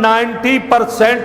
90%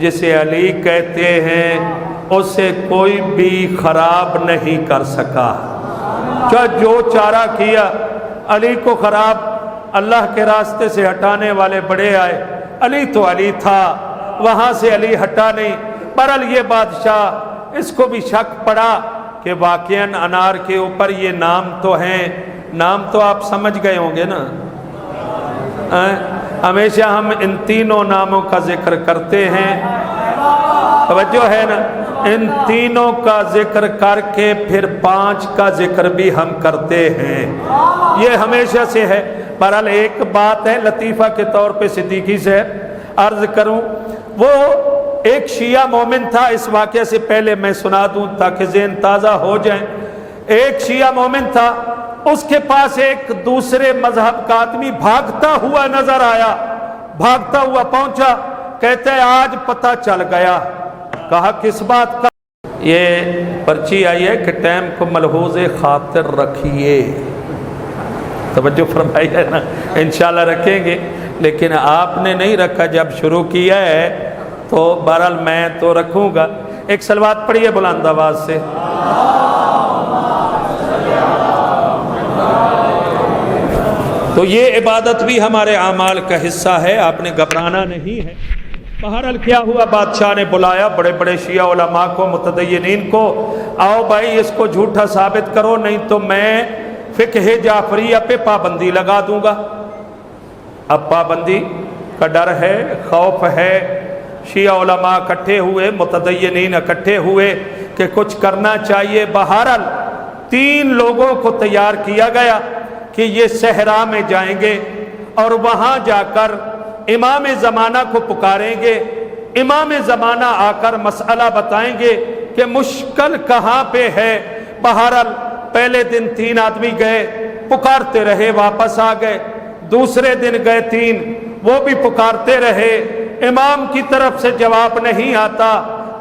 جسے علی کہتے ہیں اسے کوئی بھی خراب نہیں کر سکا۔ جو چارہ کیا علی کو خراب اللہ کے راستے سے ہٹانے والے بڑے آئے، علی تو علی تھا، وہاں سے علی ہٹا نہیں۔ برحال یہ بادشاہ اس کو بھی شک پڑا کہ واقعاً انار کے اوپر یہ نام تو ہیں، نام تو آپ سمجھ گئے ہوں گے نا۔ ہمیشہ ہم ان تینوں ناموں کا ذکر کرتے ہیں، توجہ ہے نا، ان تینوں کا ذکر کر کے پھر 5 کا ذکر بھی ہم کرتے ہیں، یہ ہمیشہ سے ہے۔ بہرحال ایک بات ہے لطیفہ کے طور پہ صدیقی سے عرض کروں، وہ ایک شیعہ مومن تھا، اس واقعے سے پہلے میں سنا دوں تاکہ ذہن تازہ ہو جائیں۔ ایک شیعہ مومن تھا، اس کے پاس ایک دوسرے مذہب کا آدمی بھاگتا ہوا نظر آیا، بھاگتا ہوا پہنچا، کہتا ہے آج پتہ چل گیا۔ کہا کس بات کا؟ یہ پرچی آئی ہے کہ ٹائم کو ملحوظ خاطر رکھیے، توجہ فرمائی ہے نا، انشاءاللہ رکھیں گے، لیکن آپ نے نہیں رکھا، جب شروع کیا ہے تو بہرحال میں تو رکھوں گا۔ ایک صلوات پڑھیے بلند آواز سے۔ تو یہ عبادت بھی ہمارے اعمال کا حصہ ہے، آپ نے گھبرانا نہیں ہے۔ بہرحال کیا ہوا، بادشاہ نے بلایا بڑے بڑے شیعہ علماء کو، متدینین کو، آؤ بھائی اس کو جھوٹا ثابت کرو، نہیں تو میں فقہ جعفریہ پہ پابندی لگا دوں گا۔ اب پابندی کا ڈر ہے، خوف ہے، شیعہ علماء اکٹھے ہوئے، متدینین اکٹھے ہوئے کہ کچھ کرنا چاہیے۔ بہرحال 3 لوگوں کو تیار کیا گیا کہ یہ صحرا میں جائیں گے اور وہاں جا کر امام زمانہ کو پکاریں گے، امام زمانہ آ کر مسئلہ بتائیں گے کہ مشکل کہاں پہ ہے۔ بہرحال پہلے دن 3 آدمی گئے، پکارتے رہے، واپس آ گئے۔ دوسرے دن گئے 3، وہ بھی پکارتے رہے، امام کی طرف سے جواب نہیں آتا۔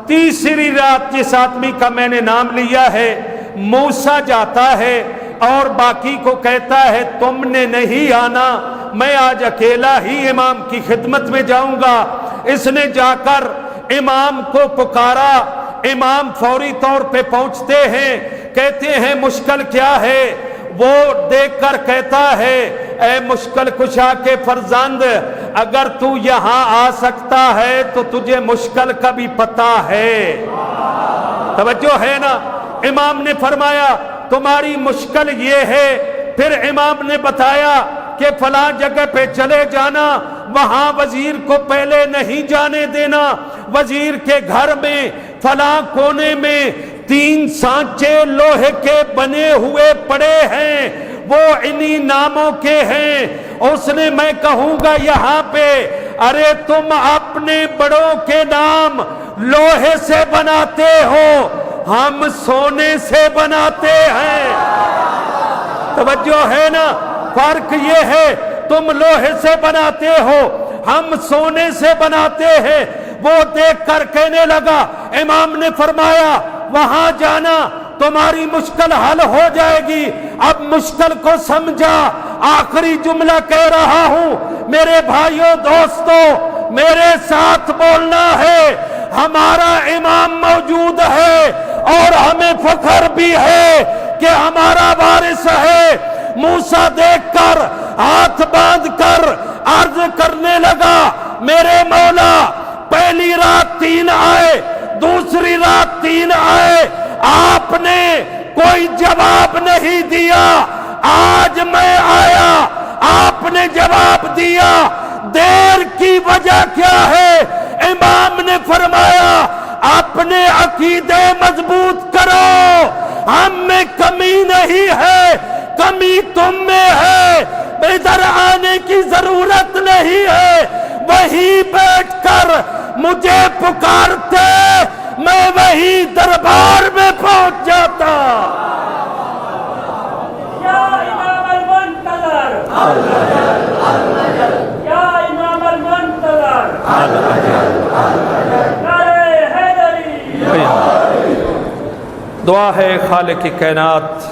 تیسری رات جس آدمی کا میں نے نام لیا ہے، موسیٰ جاتا ہے اور باقی کو کہتا ہے تم نے نہیں آنا، میں آج اکیلا ہی امام کی خدمت میں جاؤں گا۔ اس نے جا کر امام کو پکارا، امام فوری طور پہ پہنچتے ہیں، کہتے ہیں مشکل کیا ہے؟ وہ دیکھ کر کہتا ہے اے مشکل کشا کے فرزند، اگر تو یہاں آ سکتا ہے تو تجھے مشکل کا بھی پتہ ہے۔ توجہ ہے نا؟ امام نے فرمایا تمہاری مشکل یہ ہے، پھر امام نے بتایا کہ فلاں جگہ پہ چلے جانا، وہاں وزیر کو پہلے نہیں جانے دینا، وزیر کے گھر میں فلاں کونے میں 3 سانچے لوہے کے بنے ہوئے پڑے ہیں، وہ انہی ناموں کے ہیں۔ اس نے میں کہوں گا یہاں پہ ارے تم اپنے بڑوں کے نام لوہے سے بناتے ہو، ہم سونے سے بناتے ہیں۔ توجہ ہے نا؟ فرق یہ ہے، تم لوہے سے بناتے ہو، ہم سونے سے بناتے ہیں۔ وہ دیکھ کر کہنے لگا، امام نے فرمایا وہاں جانا تمہاری مشکل حل ہو جائے گی۔ اب مشکل کو سمجھا، آخری جملہ کہہ رہا ہوں، میرے بھائیوں دوستوں میرے ساتھ بولنا ہے، ہمارا امام موجود ہے اور ہمیں فخر بھی ہے کہ ہمارا وارث ہے۔ موسیٰ دیکھ کر ہاتھ باندھ کر عرض کرنے لگا میرے مولا، پہلی رات 3 آئے، دوسری رات 3 آئے، آپ نے کوئی جواب نہیں دیا، آج میں آیا آپ نے جواب دیا، دیر کی وجہ کیا ہے؟ امام نے فرمایا اپنے عقیدے مضبوط کرو، ہم میں کمی نہیں ہے، کمی تم میں ہے، ادھر آنے کی ضرورت نہیں ہے، وہیں بیٹھ کر مجھے پکارتے، میں وہی دربار میں پہنچ جاتا۔ یا امام المنتظر، یا امام المنتظر، نعرہ حیدری۔ دعا ہے خالق کائنات